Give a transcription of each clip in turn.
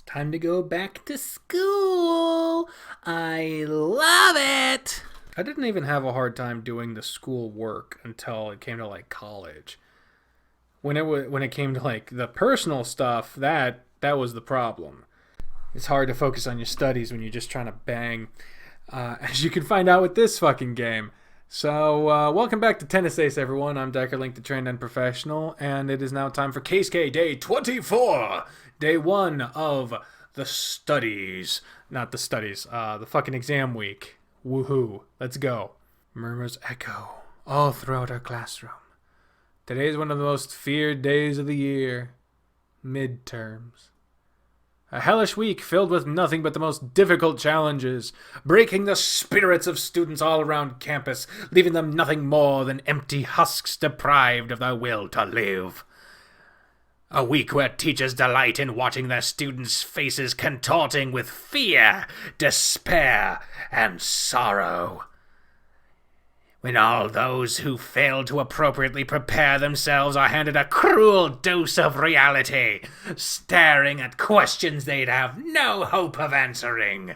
Time to go back to school. I love it. I didn't even have a hard time doing the school work until it came to like college. When it came to like the personal stuff, that was the problem. It's hard to focus on your studies when you're just trying to bang, as you can find out with this fucking game. So, welcome back to Tennis Ace, everyone. I'm Decker Link, the trained and professional, and it is now time for Keisuke Day 24! Day 1 of the studies. Not the studies, the fucking exam week. Woohoo. Let's go. Murmurs echo all throughout our classroom. Today is one of the most feared days of the year. Midterms. A hellish week filled with nothing but the most difficult challenges, breaking the spirits of students all around campus, leaving them nothing more than empty husks deprived of their will to live. A week where teachers delight in watching their students' faces contorting with fear, despair, and sorrow. When all those who fail to appropriately prepare themselves are handed a cruel dose of reality, staring at questions they'd have no hope of answering.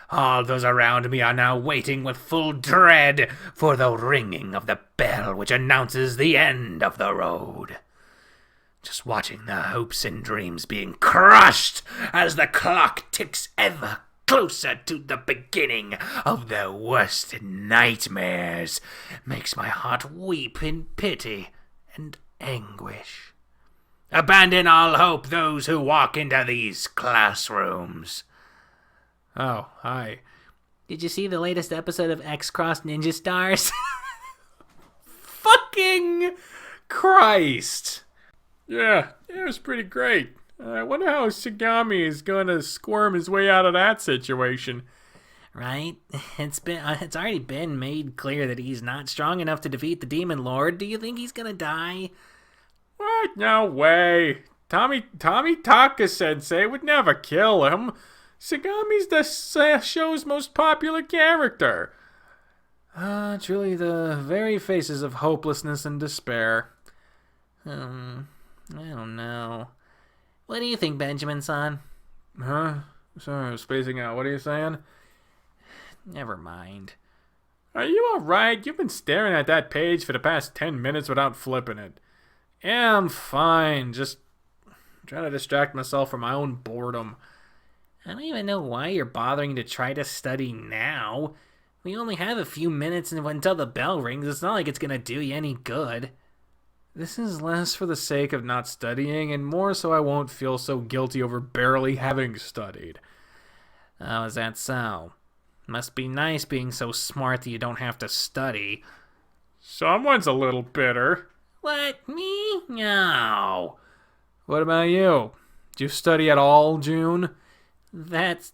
All those around me are now waiting with full dread for the ringing of the bell which announces the end of the road. Just watching their hopes and dreams being crushed as the clock ticks ever closer to the beginning of their worst nightmares makes my heart weep in pity and anguish. Abandon all hope, those who walk into these classrooms. Oh, hi. Did you see the latest episode of X-Cross Ninja Stars? Fucking Christ! Yeah, it was pretty great. I wonder how Shigami is going to squirm his way out of that situation. Right? It's already been made clear that he's not strong enough to defeat the Demon Lord. Do you think he's going to die? What? No way. Tommy Taka-sensei would never kill him. Shigami's the show's most popular character. Truly the very faces of hopelessness and despair. I don't know. What do you think, Benjamin-san? Huh? Sorry, I'm spacing out. What are you saying? Never mind. Are you alright? You've been staring at that page for the past 10 minutes without flipping it. Yeah, I'm fine. Just trying to distract myself from my own boredom. I don't even know why you're bothering to try to study now. We only have a few minutes until the bell rings. It's not like it's gonna do you any good. This is less for the sake of not studying and more so I won't feel so guilty over barely having studied. Oh, is that so? Must be nice being so smart that you don't have to study. Someone's a little bitter. What, me? No. What about you? Did you study at all, June? That's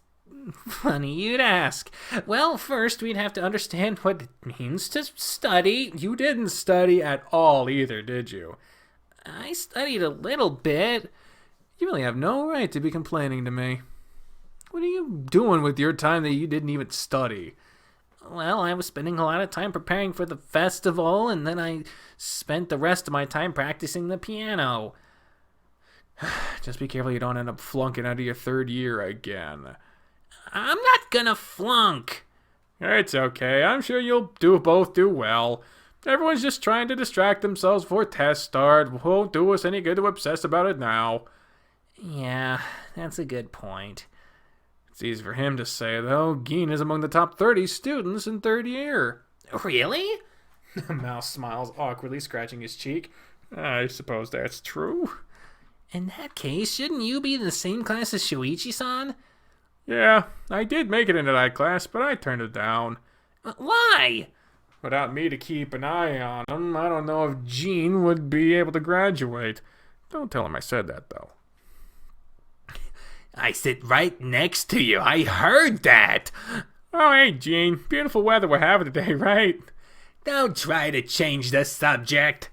funny you'd ask. Well, first we'd have to understand what it means to study. You didn't study at all either, did you? I studied a little bit. You really have no right to be complaining to me. What are you doing with your time that you didn't even study? Well, I was spending a lot of time preparing for the festival, and then I spent the rest of my time practicing the piano. Just be careful you don't end up flunking out of your third year again. I'm not gonna flunk. It's okay. I'm sure you'll both do well. Everyone's just trying to distract themselves before tests start. Won't do us any good to obsess about it now. Yeah, that's a good point. It's easy for him to say, though. Geen is among the top 30 students in third year. Really? Mouse smiles awkwardly, scratching his cheek. I suppose that's true. In that case, shouldn't you be in the same class as Shuichi-san? Yeah, I did make it into that class, but I turned it down. Why? Without me to keep an eye on him, I don't know if Gene would be able to graduate. Don't tell him I said that, though. I sit right next to you. I heard that. Oh, hey, Gene. Beautiful weather we're having today, right? Don't try to change the subject.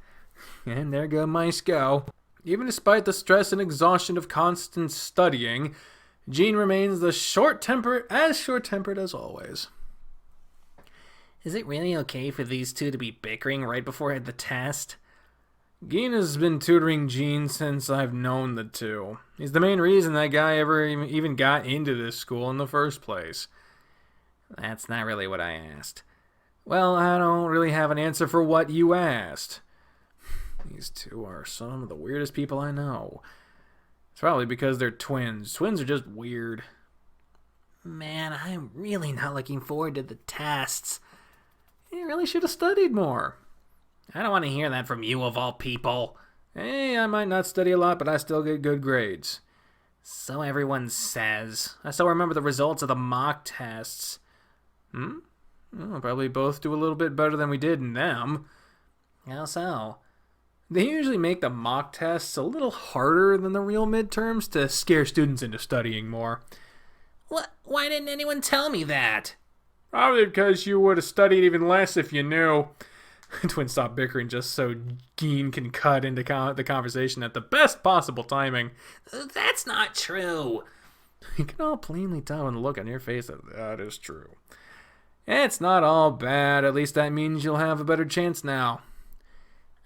And there go mice go. Even despite the stress and exhaustion of constant studying, Gene remains as short-tempered as always. Is it really okay for these two to be bickering right before the test? Geen has been tutoring Gene since I've known the two. He's the main reason that guy ever even got into this school in the first place. That's not really what I asked. Well, I don't really have an answer for what you asked. These two are some of the weirdest people I know. It's probably because they're twins. Twins are just weird. Man, I'm really not looking forward to the tests. You really should have studied more. I don't want to hear that from you, of all people. Hey, I might not study a lot, but I still get good grades. So everyone says. I still remember the results of the mock tests. We'll probably both do a little bit better than we did in them. How so? They usually make the mock tests a little harder than the real midterms to scare students into studying more. What? Why didn't anyone tell me that? Probably because you would have studied even less if you knew. Twins stop bickering just so Geen can cut into the conversation at the best possible timing. That's not true. You can all plainly tell in the look on your face that that is true. It's not all bad. At least that means you'll have a better chance now.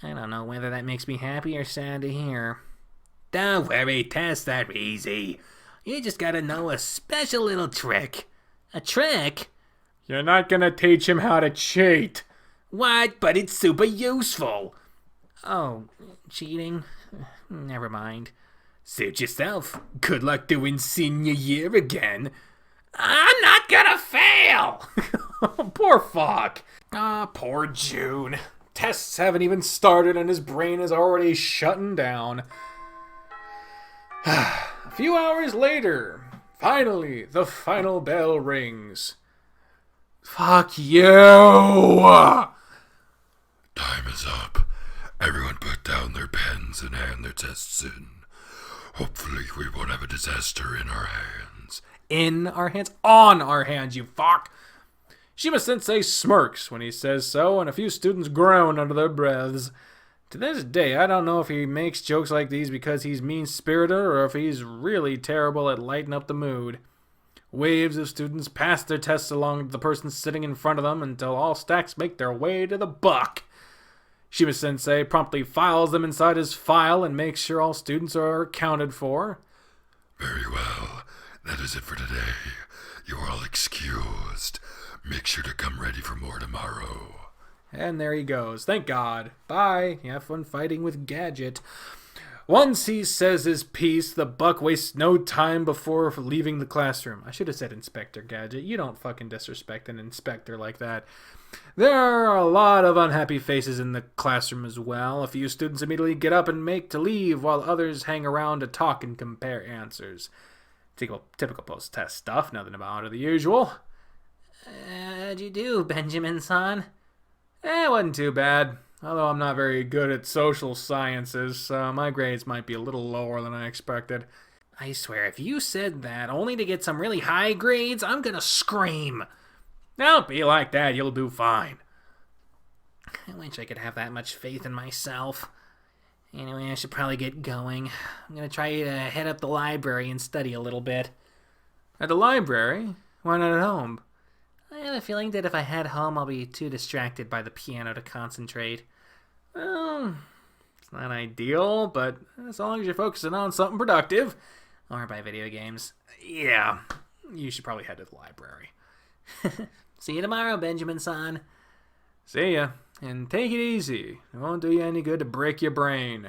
I don't know whether that makes me happy or sad to hear. Don't worry, tests are easy. You just gotta know a special little trick. A trick? You're not gonna teach him how to cheat. What? But it's super useful. Oh, cheating? Never mind. Suit yourself. Good luck doing senior year again. I'm not gonna fail! Poor fuck. Poor June. Tests haven't even started and his brain is already shutting down. A few hours later, finally, the final bell rings. Fuck you! Time is up. Everyone put down their pens and hand their tests in. Hopefully we won't have a disaster in our hands. In our hands? On our hands, you fuck! Shima-sensei smirks when he says so, and a few students groan under their breaths. To this day, I don't know if he makes jokes like these because he's mean-spirited or if he's really terrible at lighting up the mood. Waves of students pass their tests along to the person sitting in front of them until all stacks make their way to the buck. Shima-sensei promptly files them inside his file and makes sure all students are accounted for. Very well. That is it for today. You are all excused. Make sure to come ready for more tomorrow. And there he goes. Thank God. Bye. Have fun fighting with Gadget. Once he says his piece, the buck wastes no time before leaving the classroom. I should have said Inspector Gadget. You don't fucking disrespect an inspector like that. There are a lot of unhappy faces in the classroom as well. A few students immediately get up and make to leave, while others hang around to talk and compare answers. Typical post-test stuff, nothing out of the usual. How'd you do, Benjamin-san? It wasn't too bad. Although I'm not very good at social sciences, so my grades might be a little lower than I expected. I swear, if you said that only to get some really high grades, I'm gonna scream. Don't be like that, you'll do fine. I wish I could have that much faith in myself. Anyway, I should probably get going. I'm gonna try to head up the library and study a little bit. At the library? Why not at home? I have a feeling that if I head home, I'll be too distracted by the piano to concentrate. Well, it's not ideal, but as long as you're focusing on something productive, or by video games, yeah, you should probably head to the library. See you tomorrow, Benjamin-san. See ya, and take it easy. It won't do you any good to break your brain.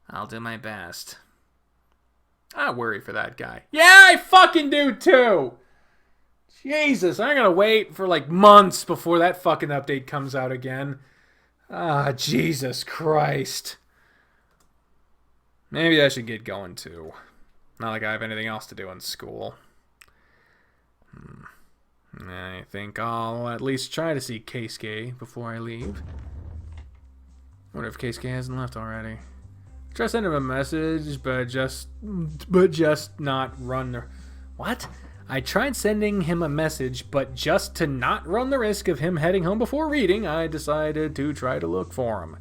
I'll do my best. I worry for that guy. Yeah, I fucking do too! Jesus, I'm gonna wait for like months before that fucking update comes out again. Ah, Jesus Christ. Maybe I should get going too. Not like I have anything else to do in school. I think I'll at least try to see Keisuke before I leave. Wonder if Keisuke hasn't left already. Try sending him a message, but just not run the... What? I tried sending him a message, but just to not run the risk of him heading home before reading, I decided to try to look for him.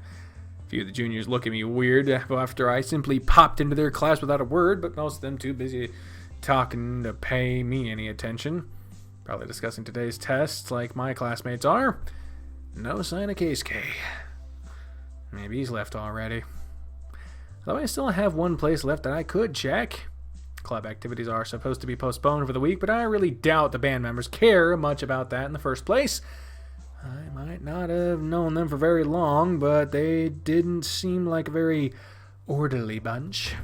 A few of the juniors look at me weird after I simply popped into their class without a word, but most of them too busy talking to pay me any attention. Probably discussing today's tests like my classmates are. No sign of Keisuke. Maybe he's left already. Though I still have one place left that I could check. Club activities are supposed to be postponed for the week, but I really doubt the band members care much about that in the first place. I might not have known them for very long, but they didn't seem like a very orderly bunch.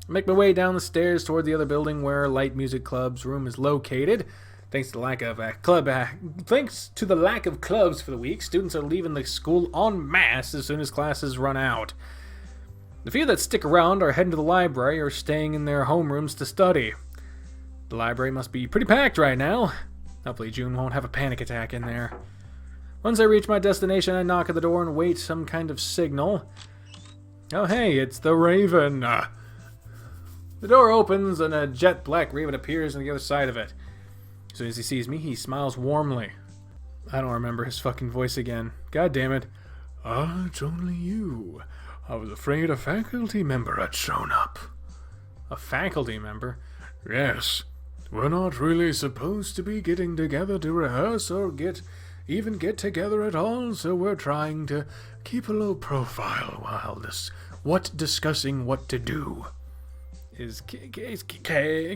I make my way down the stairs toward the other building where Light Music Club's room is located. Thanks to the lack of clubs for the week, students are leaving the school en masse as soon as classes run out. The few that stick around are heading to the library or staying in their homerooms to study. The library must be pretty packed right now. Hopefully June won't have a panic attack in there. Once I reach my destination, I knock at the door and wait some kind of signal. Oh hey, it's the Raven. The door opens and a jet black Raven appears on the other side of it. As soon as he sees me, he smiles warmly. I don't remember his fucking voice again. God damn it. It's only you. I was afraid a faculty member had shown up. A faculty member? Yes. We're not really supposed to be getting together to rehearse or get together at all, so we're trying to keep a low profile while discussing what to do. Is Keisuke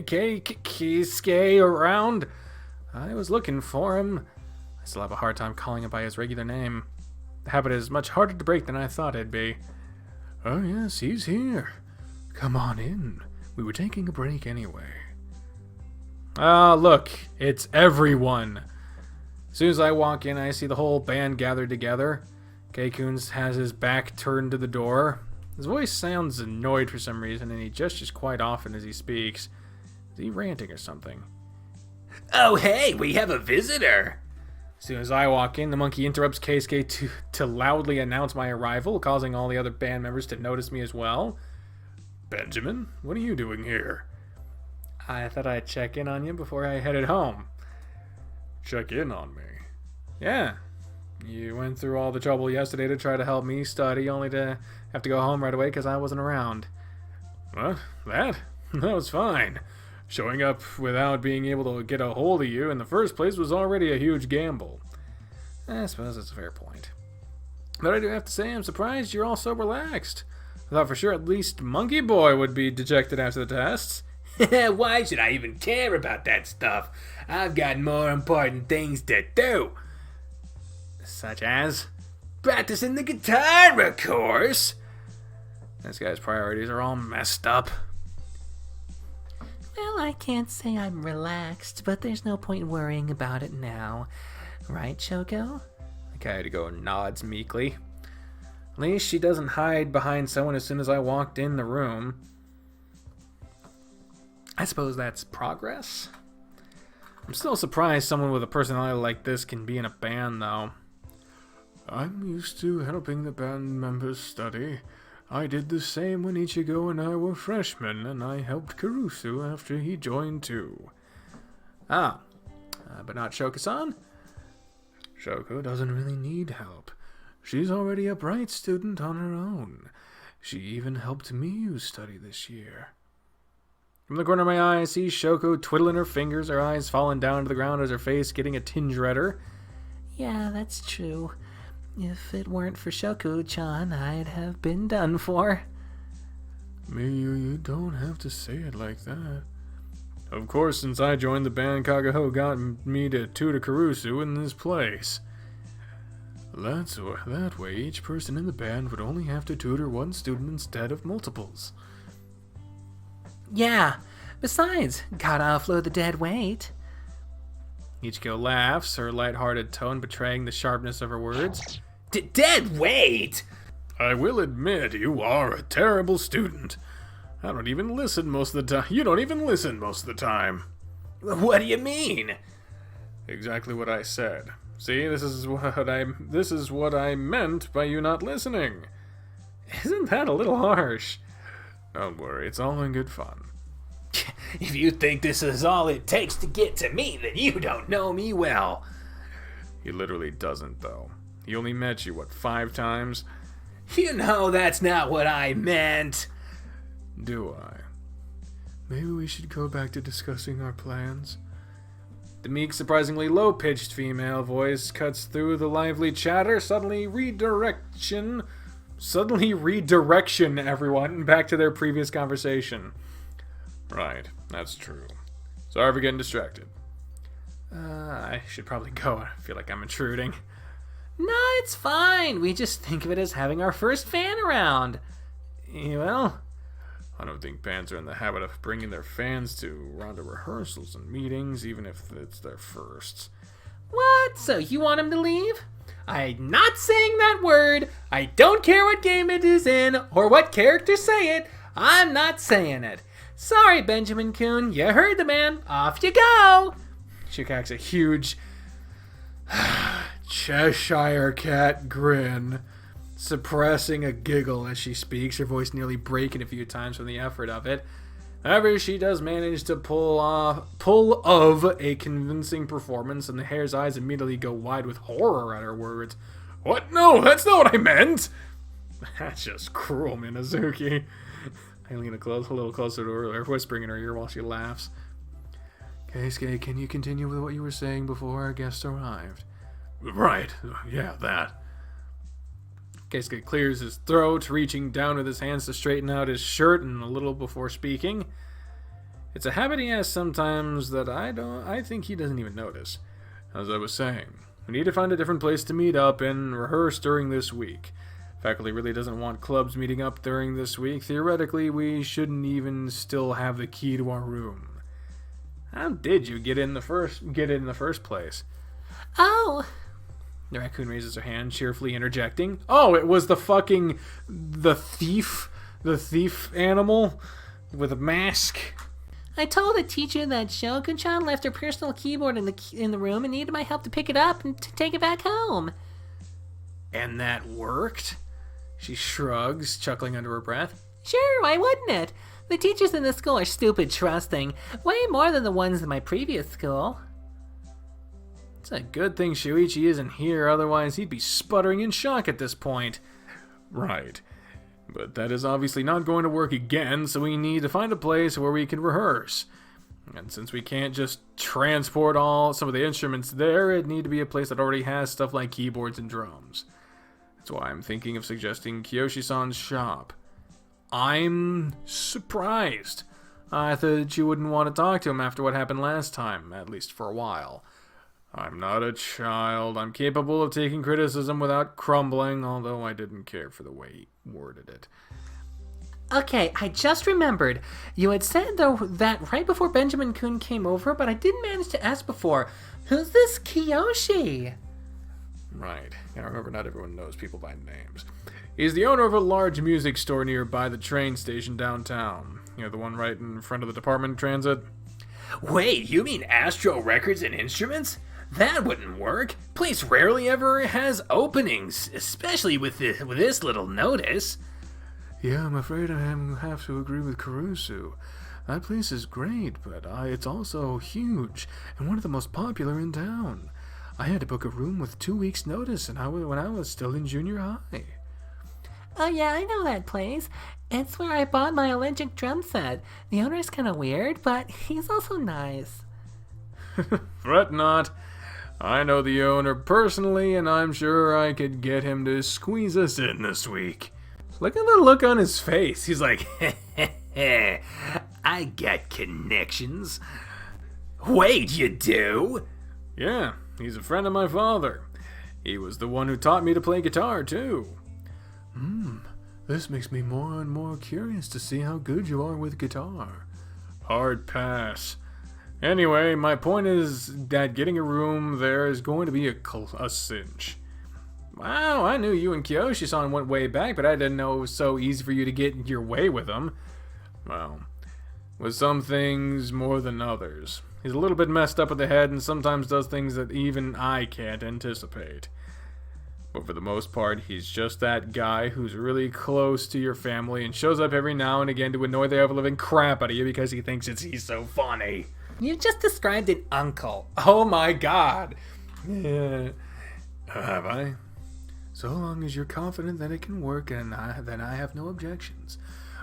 around? I was looking for him. I still have a hard time calling him by his regular name. The habit is much harder to break than I thought it'd be. Oh yes, he's here. Come on in. We were taking a break anyway. Ah, look, it's everyone. As soon as I walk in, I see the whole band gathered together. K-Kunz has his back turned to the door. His voice sounds annoyed for some reason, and he gestures quite often as he speaks. Is he ranting or something? Oh hey, we have a visitor! As soon as I walk in, the monkey interrupts Keisuke to loudly announce my arrival, causing all the other band members to notice me as well. Benjamin, what are you doing here? I thought I'd check in on you before I headed home. Check in on me? Yeah. You went through all the trouble yesterday to try to help me study, only to have to go home right away because I wasn't around. What? That? That was fine. Showing up without being able to get a hold of you in the first place was already a huge gamble. I suppose that's a fair point. But I do have to say I'm surprised you're all so relaxed. I thought for sure at least Monkey Boy would be dejected after the tests. Why should I even care about that stuff? I've got more important things to do. Such as? Practicing the guitar, of course. This guy's priorities are all messed up. Well, I can't say I'm relaxed, but there's no point worrying about it now. Right, Shoko? The Kaedo nods meekly. At least she doesn't hide behind someone as soon as I walked in the room. I suppose that's progress? I'm still surprised someone with a personality like this can be in a band, though. I'm used to helping the band members study. I did the same when Ichigo and I were freshmen, and I helped Kurusu after he joined too. But not Shoko-san? Shoko doesn't really need help. She's already a bright student on her own. She even helped me study this year. From the corner of my eye, I see Shoko twiddling her fingers, her eyes falling down to the ground as her face getting a tinge redder. Yeah, that's true. If it weren't for Shoko-chan, I'd have been done for. You don't have to say it like that. Of course, since I joined the band, Kagaho got me to tutor Kurusu in this place. That way, each person in the band would only have to tutor one student instead of multiples. Yeah, besides, gotta offload the dead weight. Ichiko laughs, her light-hearted tone betraying the sharpness of her words. Dead weight? I will admit, you are a terrible student. I don't even listen most of the time. You don't even listen most of the time. What do you mean? Exactly what I said. See, this is what I meant by you not listening. Isn't that a little harsh? Don't worry, it's all in good fun. If you think this is all it takes to get to me, then you don't know me well. He literally doesn't, though. He only met you, 5 times? You know that's not what I meant. Do I? Maybe we should go back to discussing our plans. The meek, surprisingly low-pitched female voice cuts through the lively chatter, suddenly redirecting suddenly redirection everyone back to their previous conversation. Right, that's true. Sorry for getting distracted. I should probably go. I feel like I'm intruding. No, it's fine. We just think of it as having our first fan around. Well, I don't think bands are in the habit of bringing their fans to around to rehearsals and meetings, even if it's their first. What? So you want him to leave? I'm not saying that word. I don't care what game it is in or what characters say it. I'm not saying it. Sorry, Benjamin Coon. You heard the man. Off you go. She cracks a huge Cheshire cat grin, suppressing a giggle as she speaks, her voice nearly breaking a few times from the effort of it. However, she does manage to pull of a convincing performance, and the hare's eyes immediately go wide with horror at her words. What? No, that's not what I meant! That's just cruel, Minazuki. I lean a little closer to her, whispering in her ear while she laughs. Keisuke, can you continue with what you were saying before our guest arrived? Right, yeah, that. Keisuke clears his throat, reaching down with his hands to straighten out his shirt and a little before speaking. It's a habit he has sometimes that I think he doesn't even notice. As I was saying, we need to find a different place to meet up and rehearse during this week. Faculty really doesn't want clubs meeting up during this week. Theoretically, we shouldn't even still have the key to our room. How did you get in the first place? Oh. The raccoon raises her hand, cheerfully interjecting. Oh, it was the thief animal with a mask. I told the teacher that Shoko-chan left her personal keyboard in the room and needed my help to pick it up and to take it back home. And that worked? She shrugs, chuckling under her breath. Sure, why wouldn't it? The teachers in this school are stupid trusting, way more than the ones in my previous school. It's a good thing Shuichi isn't here, otherwise he'd be sputtering in shock at this point. Right. But that is obviously not going to work again, so we need to find a place where we can rehearse. And since we can't just transport some of the instruments there, it'd need to be a place that already has stuff like keyboards and drums. That's why I'm thinking of suggesting Kiyoshi-san's shop. I'm surprised. I thought you wouldn't want to talk to him after what happened last time, at least for a while. I'm not a child. I'm capable of taking criticism without crumbling, although I didn't care for the way he worded it. Okay, I just remembered. You had said, though, that right before Benjamin Kun came over, but I didn't manage to ask before. Who's this Kiyoshi? Right. I remember not everyone knows people by names. He's the owner of a large music store nearby the train station downtown. You know, the one right in front of the department transit? Wait, you mean Astro Records and Instruments? That wouldn't work. Place rarely ever has openings, especially with this little notice. Yeah, I'm afraid I have to agree with Kurusu. That place is great, but it's also huge and one of the most popular in town. I had to book a room with 2 weeks' notice when I was still in junior high. Oh yeah, I know that place. It's where I bought my electric drum set. The owner's kind of weird, but he's also nice. Fret not. I know the owner personally, and I'm sure I could get him to squeeze us in this week. Look at the look on his face. He's like, I got connections. Wait, you do? Yeah, he's a friend of my father. He was the one who taught me to play guitar, too. This makes me more and more curious to see how good you are with guitar. Hard pass. Anyway, my point is that getting a room there is going to be a cinch. Wow, I knew you and Kiyoshi-san went way back, but I didn't know it was so easy for you to get your way with him. Well, with some things more than others. He's a little bit messed up at the head and sometimes does things that even I can't anticipate. But for the most part, he's just that guy who's really close to your family and shows up every now and again to annoy the ever-living crap out of you because he thinks he's so funny. You just described an uncle. Oh my god. Yeah. Have I? So long as you're confident that it can work, then I have no objections.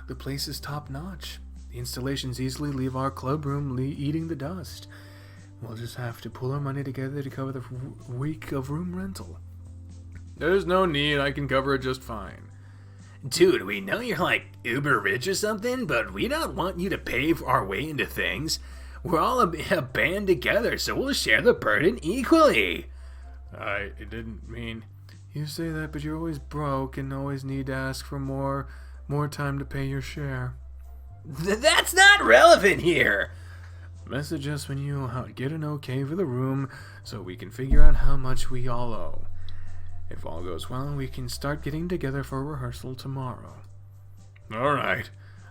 The place is top-notch. The installations easily leave our club room eating the dust. We'll just have to pull our money together to cover the week of room rental. There's no need. I can cover it just fine. Dude, we know you're like uber rich or something, but we don't want you to pay for our way into things. We're all a band together, so we'll share the burden equally. I didn't mean... You say that, but you're always broke and always need to ask for more time to pay your share. That's not relevant here! Message us when you get an okay for the room so we can figure out how much we all owe. If all goes well, we can start getting together for rehearsal tomorrow. Alright,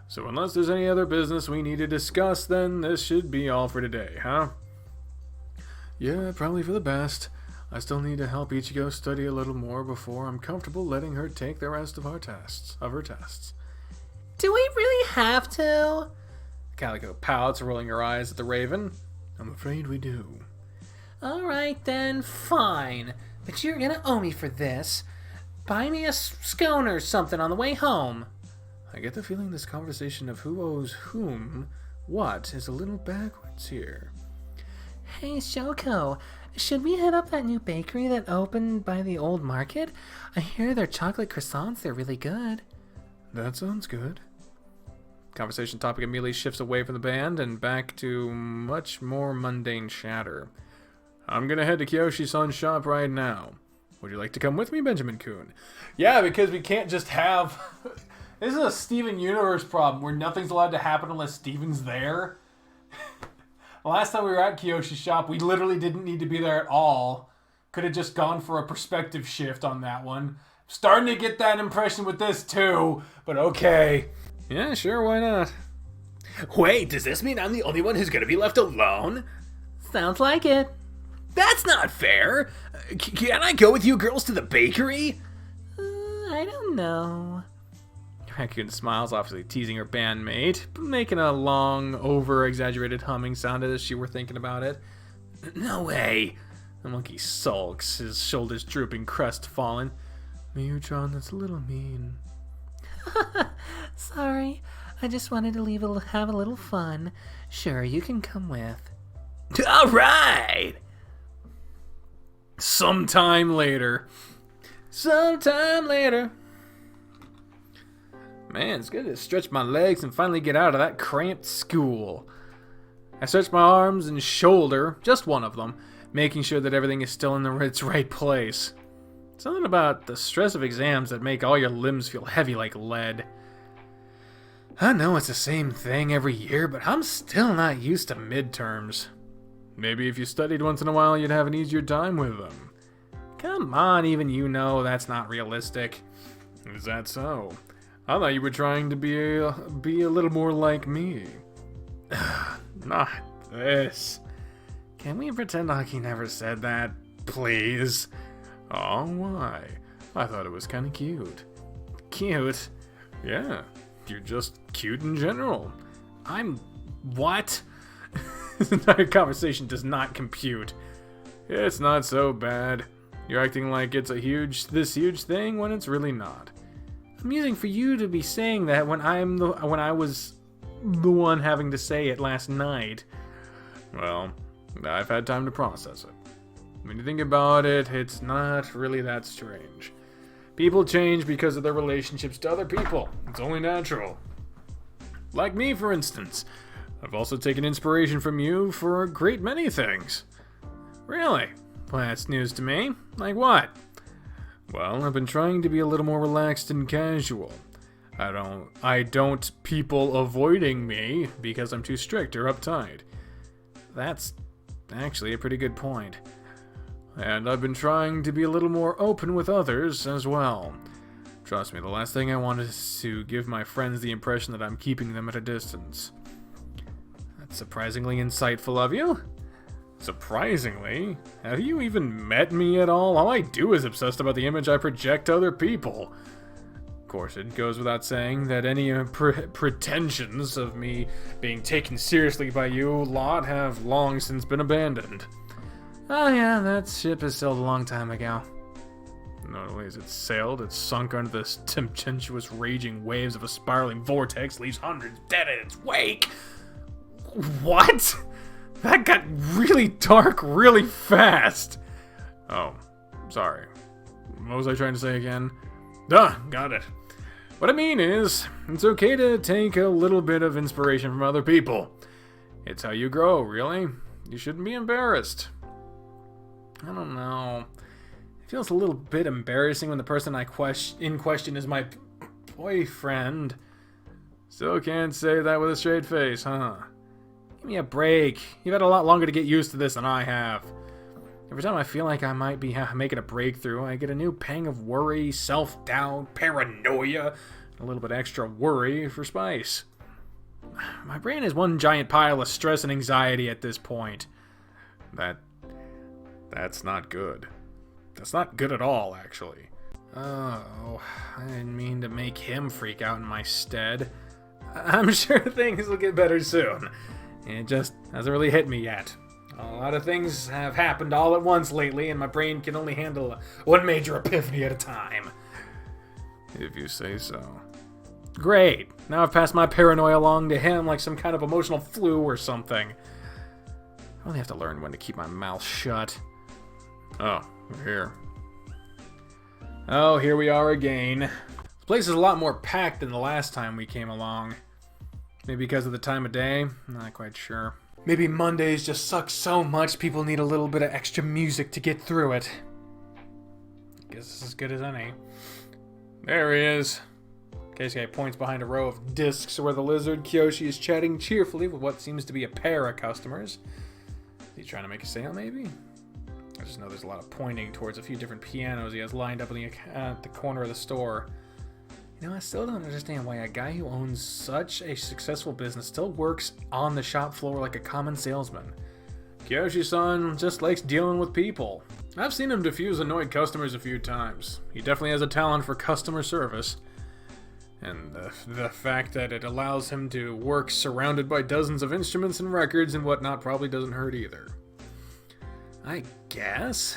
so unless there's any other business we need to discuss, then this should be all for today, huh? Yeah, probably for the best. I still need to help Ichigo study a little more before I'm comfortable letting her take the rest of her tests. Do we really have to? Calico pouts, rolling her eyes at the Raven. I'm afraid we do. Alright then, fine. But you're gonna owe me for this. Buy me a scone or something on the way home. I get the feeling this conversation of who owes whom what is a little backwards here. Hey, Shoko, should we hit up that new bakery that opened by the old market? I hear their chocolate croissants are really good. That sounds good. Conversation topic immediately shifts away from the band and back to much more mundane chatter. I'm gonna head to Kiyoshi-san's shop right now. Would you like to come with me, Benjamin-kun? Yeah, because we can't just have... This is a Steven Universe problem where nothing's allowed to happen unless Steven's there. Last time we were at Kiyoshi's shop, we literally didn't need to be there at all. Could have just gone for a perspective shift on that one. Starting to get that impression with this too, but okay. Yeah, sure, why not? Wait, does this mean I'm the only one who's gonna be left alone? Sounds like it. That's not fair. Can I go with you girls to the bakery? I don't know. Raccoon smiles, obviously teasing her bandmate, making a long, over-exaggerated humming sound as if she were thinking about it. No way. The monkey sulks, his shoulders drooping, crestfallen. Miyuchan, that's a little mean. Sorry, I just wanted to have a little fun. Sure, you can come with. All right. Sometime later. Man, it's good to stretch my legs and finally get out of that cramped school. I stretch my arms and shoulder, just one of them, making sure that everything is still in its right place. Something about the stress of exams that make all your limbs feel heavy like lead. I know it's the same thing every year, but I'm still not used to midterms. Maybe if you studied once in a while, you'd have an easier time with them. Come on, even you know that's not realistic. Is that so? I thought you were trying to be a little more like me. Not this. Can we pretend like he never said that, please? Oh, why? I thought it was kind of cute. Cute? Yeah, you're just cute in general. I'm... what? This entire conversation does not compute. It's not so bad. You're acting like it's this huge thing when it's really not. Amusing for you to be saying that when I was the one having to say it last night. Well, I've had time to process it. When you think about it, it's not really that strange. People change because of their relationships to other people. It's only natural. Like me, for instance. I've also taken inspiration from you for a great many things. Really? Well, that's news to me. Like what? Well, I've been trying to be a little more relaxed and casual. I don't people avoiding me because I'm too strict or uptight. That's actually a pretty good point. And I've been trying to be a little more open with others as well. Trust me, the last thing I want is to give my friends the impression that I'm keeping them at a distance. That's surprisingly insightful of you. Surprisingly? Have you even met me at all? All I do is obsessed about the image I project to other people. Of course, it goes without saying that any pretensions of me being taken seriously by you lot have long since been abandoned. Oh yeah, that ship has sailed a long time ago. Not only has it sailed, it's sunk under the tempestuous raging waves of a spiraling vortex, leaves hundreds dead in its wake. What? That got really dark really fast. Oh, sorry. What was I trying to say again? Duh, got it. What I mean is, it's okay to take a little bit of inspiration from other people. It's how you grow, really. You shouldn't be embarrassed. I don't know. It feels a little bit embarrassing when the person in question is my boyfriend. Still can't say that with a straight face, huh? Give me a break. You've had a lot longer to get used to this than I have. Every time I feel like I might be making a breakthrough, I get a new pang of worry, self-doubt, paranoia, and a little bit extra worry for spice. My brain is one giant pile of stress and anxiety at this point. That's not good. That's not good at all, actually. Oh, I didn't mean to make him freak out in my stead. I'm sure things will get better soon. It just hasn't really hit me yet. A lot of things have happened all at once lately, and my brain can only handle one major epiphany at a time. If you say so. Great. Now I've passed my paranoia along to him like some kind of emotional flu or something. I only have to learn when to keep my mouth shut. Oh, we're here. Oh, here we are again. This place is a lot more packed than the last time we came along. Maybe because of the time of day? Not quite sure. Maybe Mondays just suck so much people need a little bit of extra music to get through it. Guess it's as good as any. There he is. Keisuke points behind a row of discs where the lizard Kyoshi is chatting cheerfully with what seems to be a pair of customers. Is he trying to make a sale, maybe? I just know there's a lot of pointing towards a few different pianos he has lined up at the corner of the store. You know, I still don't understand why a guy who owns such a successful business still works on the shop floor like a common salesman. Kyoshi-san just likes dealing with people. I've seen him defuse annoyed customers a few times. He definitely has a talent for customer service. And the fact that it allows him to work surrounded by dozens of instruments and records and whatnot probably doesn't hurt either. I guess?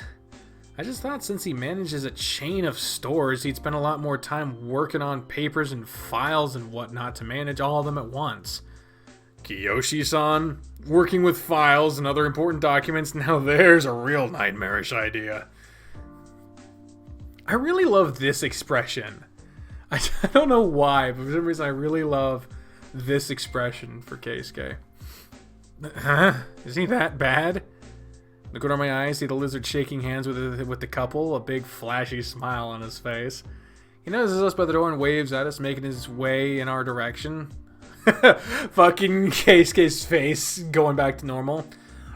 I just thought since he manages a chain of stores, he'd spend a lot more time working on papers and files and whatnot to manage all of them at once. Kiyoshi-san, working with files and other important documents, now there's a real nightmarish idea. I really love this expression. I don't know why, but for some reason I really love this expression for Keisuke. Huh? Is he that bad? Look out of my eyes, see the lizard shaking hands with the couple, a big flashy smile on his face. He notices us by the door and waves at us, making his way in our direction. Fucking Keisuke's face going back to normal.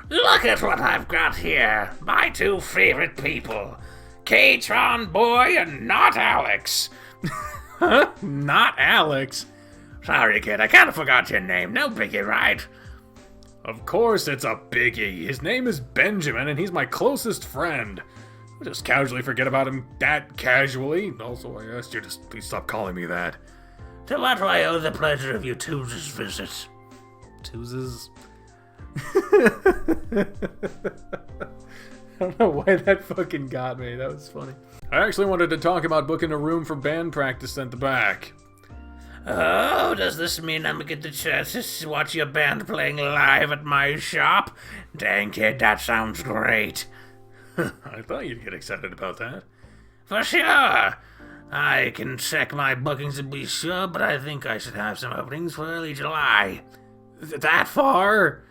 Look at what I've got here. My two favorite people. K-Tron Boy and Not Alex. Huh? Not Alex? Sorry, kid, I kind of forgot your name. No biggie, right? Of course it's a biggie. His name is Benjamin, and he's my closest friend. I'll just casually forget about him that casually. Also, I asked you to please stop calling me that. To what do I owe the pleasure of your Tuesday's visit? Tuesdays? I don't know why that fucking got me. That was funny. I actually wanted to talk about booking a room for band practice at the back. Oh, does this mean I'm gonna get the chance to watch your band playing live at my shop? Dang, kid, that sounds great. I thought you'd get excited about that. For sure. I can check my bookings to be sure, but I think I should have some openings for early July. That far?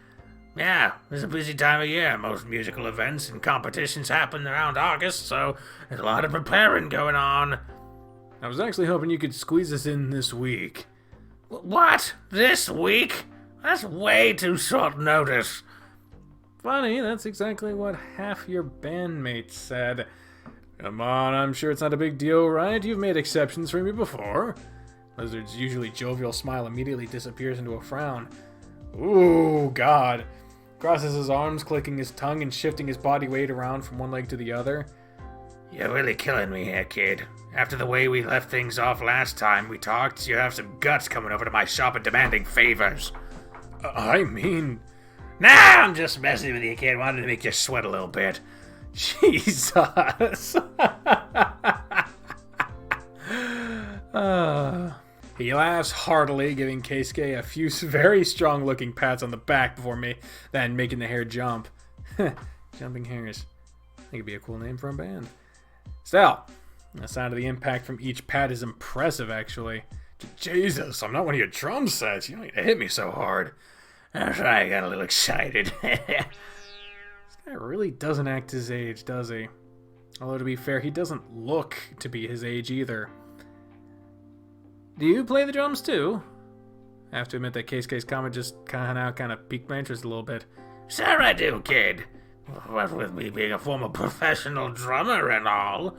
Yeah, it's a busy time of year. Most musical events and competitions happen around August, so there's a lot of preparing going on. I was actually hoping you could squeeze us in this week. What? This week? That's way too short notice. Funny, that's exactly what half your bandmates said. Come on, I'm sure it's not a big deal, right? You've made exceptions for me before. Lizard's usually jovial smile immediately disappears into a frown. Ooh, God. Crosses his arms, clicking his tongue and shifting his body weight around from one leg to the other. You're really killing me here, kid. After the way we left things off last time we talked, you have some guts coming over to my shop and demanding favors. I mean... Nah, I'm just messing with you, kid. Wanted to make you sweat a little bit. Jesus. He laughs heartily, giving Keisuke a few very strong-looking pats on the back then making the hair jump. Jumping hairs. I think it'd be a cool name for a band. Still, The sound of the impact from each pad is impressive, actually. Jesus, I'm not one of your drum sets. You don't need to hit me so hard. That's right, I got a little excited. This guy really doesn't act his age, does he? Although, to be fair, he doesn't look to be his age either. Do you play the drums too? I have to admit that Keisuke's comment just kind of piqued my interest a little bit. Sure I do, kid. What with me being a former professional drummer and all.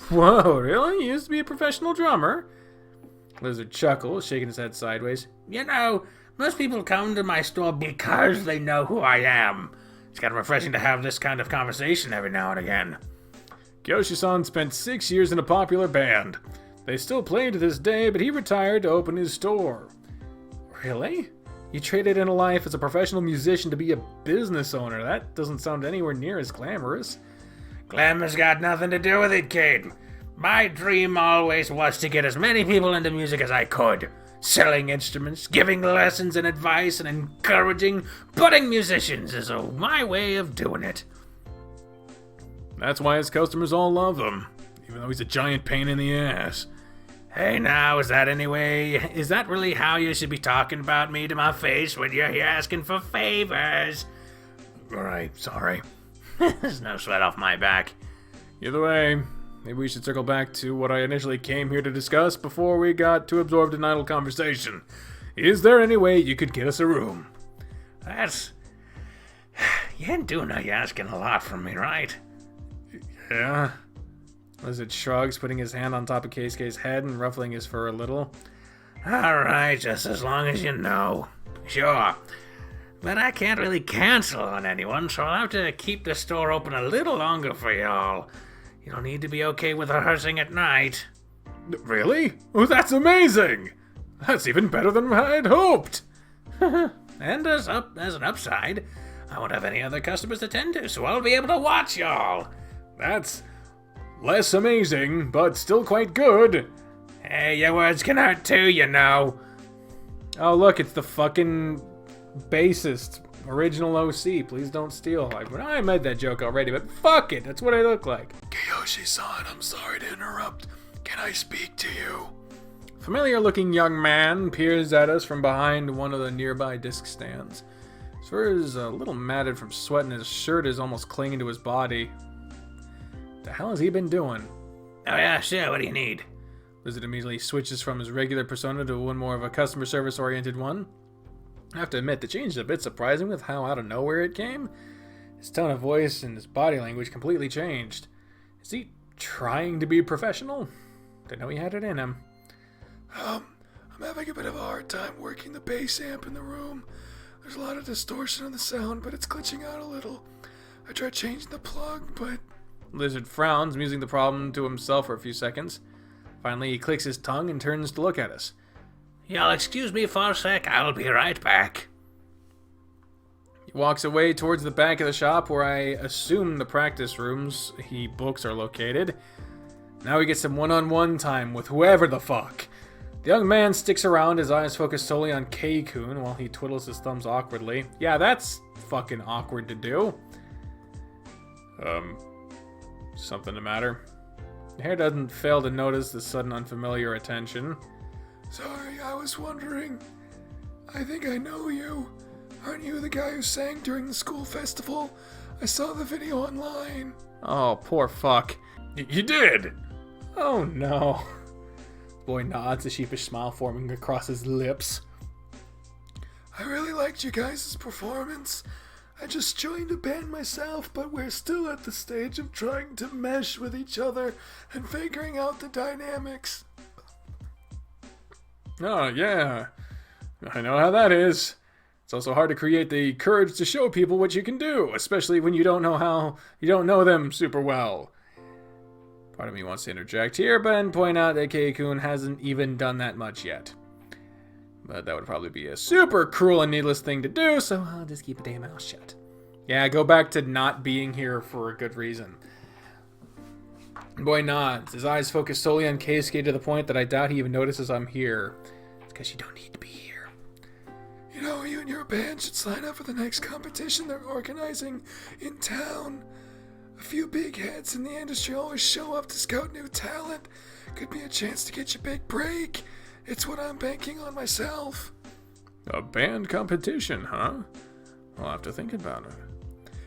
Whoa, really? You used to be a professional drummer? Lizard chuckles, shaking his head sideways. You know, most people come to my store because they know who I am. It's kind of refreshing to have this kind of conversation every now and again. Kyoshi-san spent 6 years in a popular band. They still play to this day, but he retired to open his store. Really? You traded in a life as a professional musician to be a business owner. That doesn't sound anywhere near as glamorous. Glamour's got nothing to do with it, kid. My dream always was to get as many people into music as I could. Selling instruments, giving lessons and advice, and encouraging budding musicians is my way of doing it. That's why his customers all love him, even though he's a giant pain in the ass. Hey now, is that really how you should be talking about me to my face when you're here asking for favors? Alright, sorry. There's no sweat off my back. Either way, maybe we should circle back to what I initially came here to discuss before we got too absorbed in idle conversation. Is there any way you could get us a room? You do know you're asking a lot from me, right? Yeah. Lizard shrugs, putting his hand on top of Keisuke's head and ruffling his fur a little. Alright, just as long as you know. Sure. But I can't really cancel on anyone, so I'll have to keep the store open a little longer for y'all. You'll need to be okay with rehearsing at night. Really? Oh, that's amazing! That's even better than I had hoped! And as an upside, I won't have any other customers to tend to, so I'll be able to watch y'all. That's less amazing, but still quite good. Hey, your words can hurt too, you know. Oh, look, it's the fucking bassist. Original OC. Please don't steal. I made that joke already, but fuck it. That's what I look like. Kyoshi-san, I'm sorry to interrupt. Can I speak to you? Familiar-looking young man peers at us from behind one of the nearby disc stands. His fur is a little matted from sweat and his shirt is almost clinging to his body. The hell has he been doing? Oh yeah, sure, what do you need? Lizard immediately switches from his regular persona to one more of a customer service-oriented one. I have to admit, the change is a bit surprising with how out of nowhere it came. His tone of voice and his body language completely changed. Is he trying to be professional? Didn't know he had it in him. I'm having a bit of a hard time working the bass amp in the room. There's a lot of distortion on the sound, but it's glitching out a little. I tried changing the plug, but... Lizard frowns, musing the problem to himself for a few seconds. Finally, he clicks his tongue and turns to look at us. Y'all excuse me for a sec, I'll be right back. He walks away towards the back of the shop where I assume the practice rooms he books are located. Now he gets some one-on-one time with whoever the fuck. The young man sticks around, his eyes focused solely on K-kun while he twiddles his thumbs awkwardly. Yeah, that's fucking awkward to do. Something the matter? The hair doesn't fail to notice the sudden unfamiliar attention. Sorry, I was wondering. I think I know you. Aren't you the guy who sang during the school festival? I saw the video online. Oh, poor fuck. You did? Oh no. The boy nods, a sheepish smile forming across his lips. I really liked you guys' performance. I just joined a band myself, but we're still at the stage of trying to mesh with each other and figuring out the dynamics. Oh, yeah. I know how that is. It's also hard to create the courage to show people what you can do, especially when you don't know them super well. Part of me wants to interject here, but then point out that Keikun hasn't even done that much yet. But that would probably be a super cruel and needless thing to do, so I'll just keep a damn mouth shut. Yeah, go back to not being here for a good reason. The boy nods, his eyes focus solely on Keisuke to the point that I doubt he even notices I'm here. It's because you don't need to be here. You know, you and your band should sign up for the next competition they're organizing in town. A few big heads in the industry always show up to scout new talent. Could be a chance to get your big break. It's what I'm banking on myself. A band competition, huh? I'll have to think about it.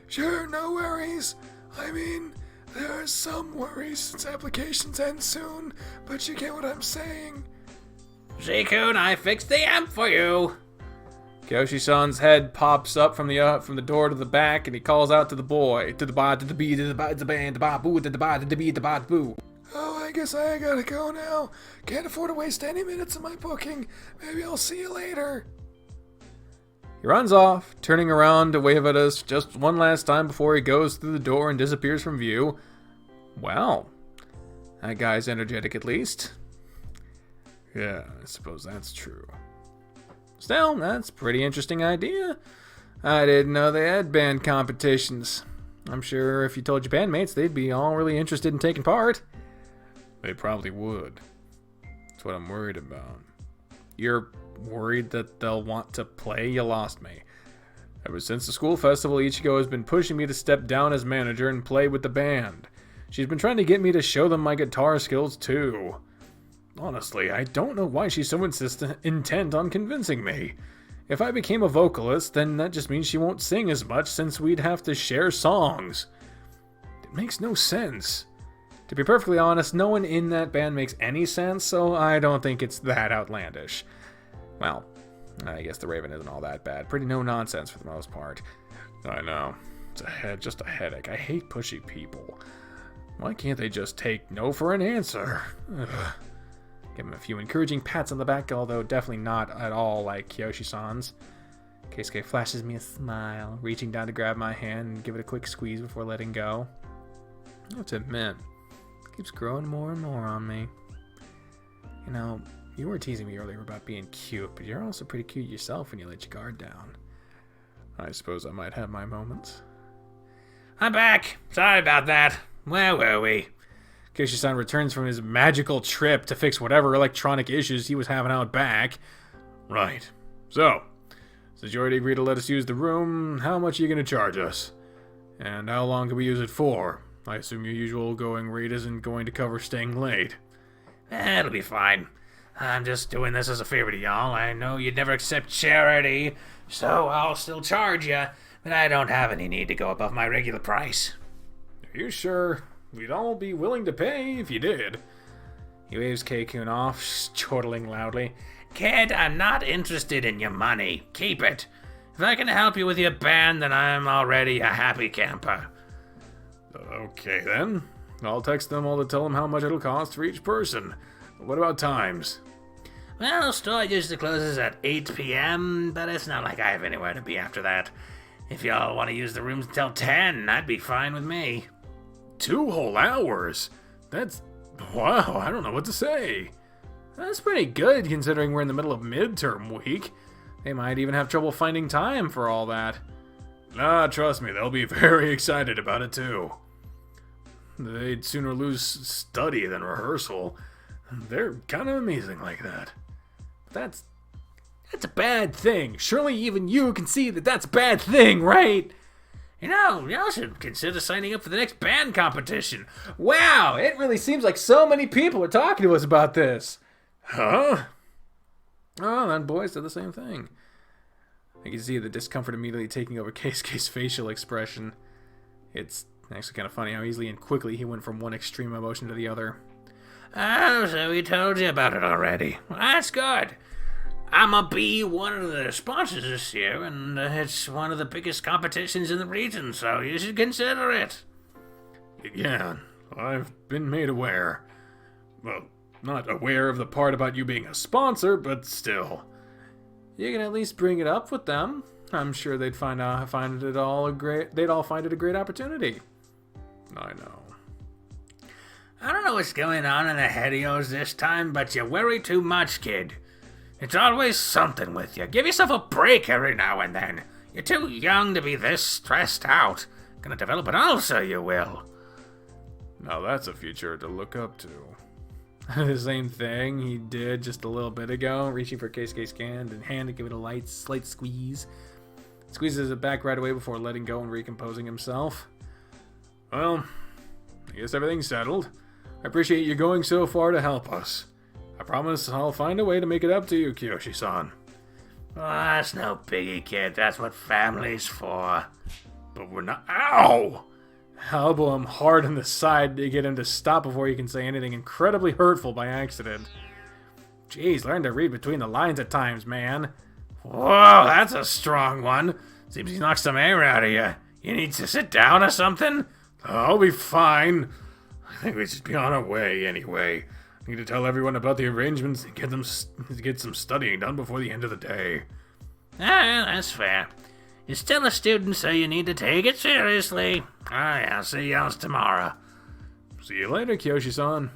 Sure, no worries. I mean, there are some worries since applications end soon, but you get what I'm saying. Zikun, I fixed the amp for you. Kyoshi-san's head pops up from the door to the back, and he calls out to the boy, to the ba, to the bee, to the ba, to the band, to the ba, boo, to the ba, to the bee, to the ba, boo. Oh, I guess I gotta go now. Can't afford to waste any minutes of my booking. Maybe I'll see you later. He runs off, turning around to wave at us just one last time before he goes through the door and disappears from view. Well, that guy's energetic at least. Yeah, I suppose that's true. Still, that's a pretty interesting idea. I didn't know they had band competitions. I'm sure if you told your bandmates, they'd be all really interested in taking part. They probably would. That's what I'm worried about. You're worried that they'll want to play? You lost me. Ever since the school festival, Ichigo has been pushing me to step down as manager and play with the band. She's been trying to get me to show them my guitar skills too. Honestly, I don't know why she's so intent on convincing me. If I became a vocalist, then that just means she won't sing as much since we'd have to share songs. It makes no sense. To be perfectly honest, no one in that band makes any sense, so I don't think it's that outlandish. Well, I guess the Raven isn't all that bad. Pretty no nonsense for the most part. I know. It's just a headache. I hate pushy people. Why can't they just take no for an answer? Ugh. Give him a few encouraging pats on the back, although definitely not at all like Kyoshi-san's. Keisuke flashes me a smile, reaching down to grab my hand and give it a quick squeeze before letting go. I have to admit, it keeps growing more and more on me. You know, you were teasing me earlier about being cute, but you're also pretty cute yourself when you let your guard down. I suppose I might have my moments. I'm back. Sorry about that. Where were we? Kyoshi-san returns from his magical trip to fix whatever electronic issues he was having out back. Right. So, since you already agreed to let us use the room, how much are you going to charge us? And how long can we use it for? I assume your usual going rate isn't going to cover staying late. It'll be fine. I'm just doing this as a favor to y'all. I know you'd never accept charity, so I'll still charge you, but I don't have any need to go above my regular price. Are you sure? We'd all be willing to pay if you did. He waves Keikun off, chortling loudly. Kid, I'm not interested in your money. Keep it. If I can help you with your band, then I'm already a happy camper. Okay then. I'll text them all to tell them how much it'll cost for each person. What about times? Well, store usually closes at 8 p.m., but it's not like I have anywhere to be after that. If y'all want to use the rooms until 10, that'd be fine with me. 2 whole hours? That's... wow, I don't know what to say. That's pretty good considering we're in the middle of midterm week. They might even have trouble finding time for all that. Nah, trust me, they'll be very excited about it too. They'd sooner lose study than rehearsal. They're kind of amazing like that. That's a bad thing. Surely even you can see that that's a bad thing, right? You know, y'all should consider signing up for the next band competition. Wow, it really seems like so many people are talking to us about this. Huh? Oh, that boy said the same thing. I can see the discomfort immediately taking over Keisuke's facial expression. It's actually kind of funny how easily and quickly he went from one extreme emotion to the other. Oh, so he told you about it already. Well, that's good. I'ma be one of the sponsors this year, and it's one of the biggest competitions in the region, so you should consider it. Yeah, I've been made aware. Well, not aware of the part about you being a sponsor, but still. You can at least bring it up with them. I'm sure they'd find it all a great opportunity. I know. I don't know what's going on in the head of yours this time, but you worry too much, kid. It's always something with you. Give yourself a break every now and then. You're too young to be this stressed out. Gonna develop an ulcer, you will. Now that's a future to look up to. The same thing he did just a little bit ago, reaching for Keisuke's hand to give it a slight squeeze. Squeezes it back right away before letting go and recomposing himself. Well, I guess everything's settled. I appreciate you going so far to help us. I promise I'll find a way to make it up to you, Kiyoshi-san. Oh, that's no biggie, kid. That's what family's for. But we're not— Ow! Elbow him hard in the side to get him to stop before he can say anything incredibly hurtful by accident. Jeez, learn to read between the lines at times, man. Whoa, that's a strong one. Seems he knocked some air out of you. You need to sit down or something? I'll be fine. I think we should be on our way anyway. I need to tell everyone about the arrangements and get some studying done before the end of the day. Ah, that's fair. You're still a student, so you need to take it seriously. Alright, I'll see you else tomorrow. See you later, Kiyoshi-san.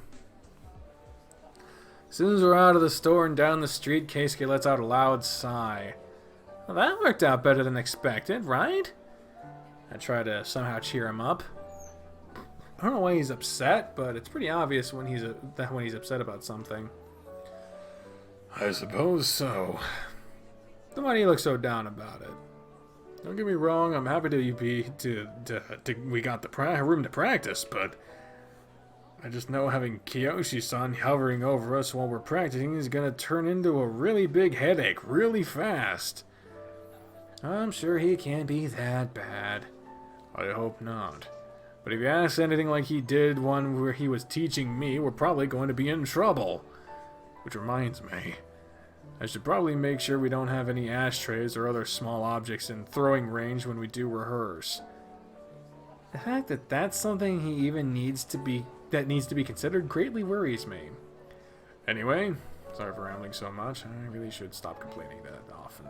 As soon as we're out of the store and down the street, Keisuke lets out a loud sigh. Well, that worked out better than expected, right? I try to somehow cheer him up. I don't know why he's upset, but it's pretty obvious when he's upset about something. I suppose so. Then why do you look so down about it? Don't get me wrong, I'm happy we got the room to practice, but I just know having Kiyoshi-san hovering over us while we're practicing is gonna turn into a really big headache really fast. I'm sure he can't be that bad. I hope not. But if he asks anything like he did one where he was teaching me, we're probably going to be in trouble. Which reminds me, I should probably make sure we don't have any ashtrays or other small objects in throwing range when we do rehearse. The fact that that's something he even needs to be considered greatly worries me. Anyway, sorry for rambling so much. I really should stop complaining that often.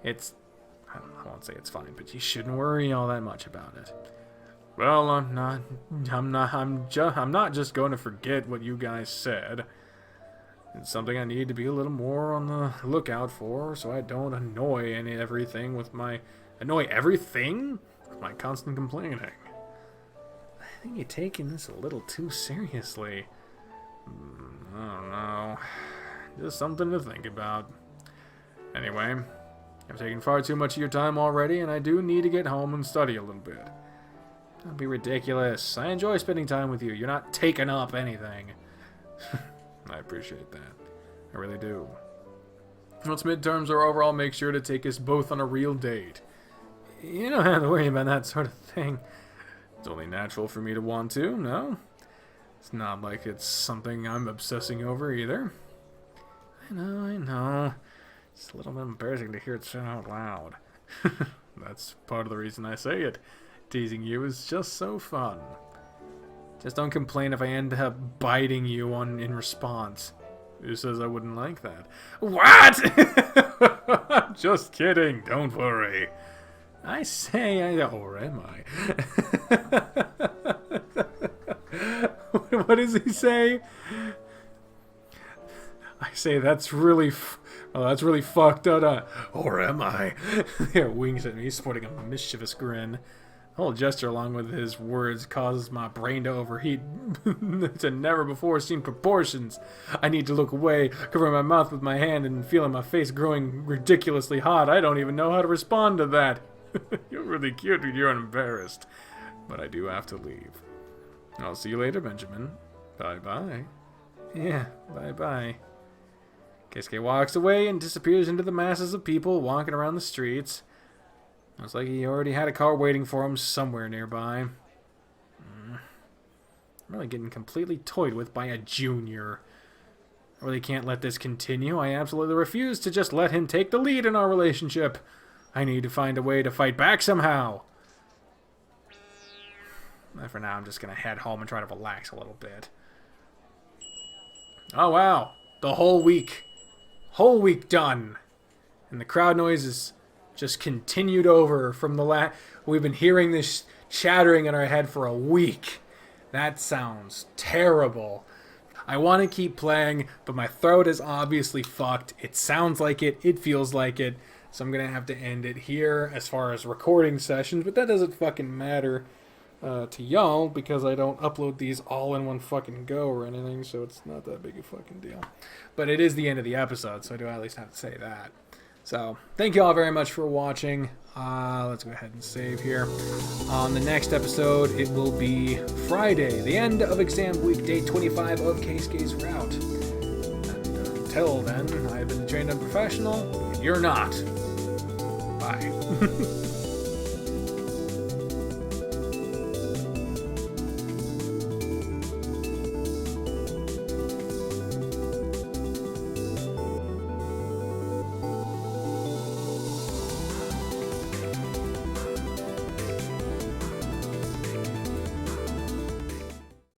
I won't say it's fine, but you shouldn't worry all that much about it. Well, I'm not just going to forget what you guys said. It's something I need to be a little more on the lookout for, so I don't annoy everything with my constant complaining. I think you're taking this a little too seriously. I don't know. Just something to think about. Anyway, I've taken far too much of your time already, and I do need to get home and study a little bit. Don't be ridiculous. I enjoy spending time with you. You're not taking up anything. I appreciate that. I really do. Once midterms are over, I'll make sure to take us both on a real date. You don't have to worry about that sort of thing. It's only natural for me to want to, no? It's not like it's something I'm obsessing over either. I know. It's a little bit embarrassing to hear it said out loud. That's part of the reason I say it. Teasing you is just so fun. Just don't complain if I end up biting you in response. Who says I wouldn't like that? What? Just kidding, don't worry. Or am I? What does he say? I say that's really fucked up. Or am I? He winks at me, sporting a mischievous grin. The whole gesture, along with his words, causes my brain to overheat to never-before-seen proportions. I need to look away, covering my mouth with my hand and feeling my face growing ridiculously hot. I don't even know how to respond to that. You're really cute when you're embarrassed. But I do have to leave. I'll see you later, Benjamin. Bye-bye. Yeah, bye-bye. Keisuke walks away and disappears into the masses of people walking around the streets. Looks like he already had a car waiting for him somewhere nearby. I'm really getting completely toyed with by a junior. I really can't let this continue. I absolutely refuse to just let him take the lead in our relationship. I need to find a way to fight back somehow. For now, I'm just going to head home and try to relax a little bit. Oh, wow. The whole week. Whole week done. And the crowd noise is just continued over from the we've been hearing this chattering in our head for a week. That sounds terrible. I want to keep playing, but my throat is obviously fucked. It sounds like it. It feels like it. So I'm going to have to end it here as far as recording sessions, but that doesn't fucking matter to y'all because I don't upload these all in one fucking go or anything, so it's not that big a fucking deal. But it is the end of the episode, so I do at least have to say that. So, thank you all very much for watching. Let's go ahead and save here. On the next episode, it will be Friday, the end of exam week, day 25 of Keisuke's route. And until then, I've been trained and professional. You're not. Bye.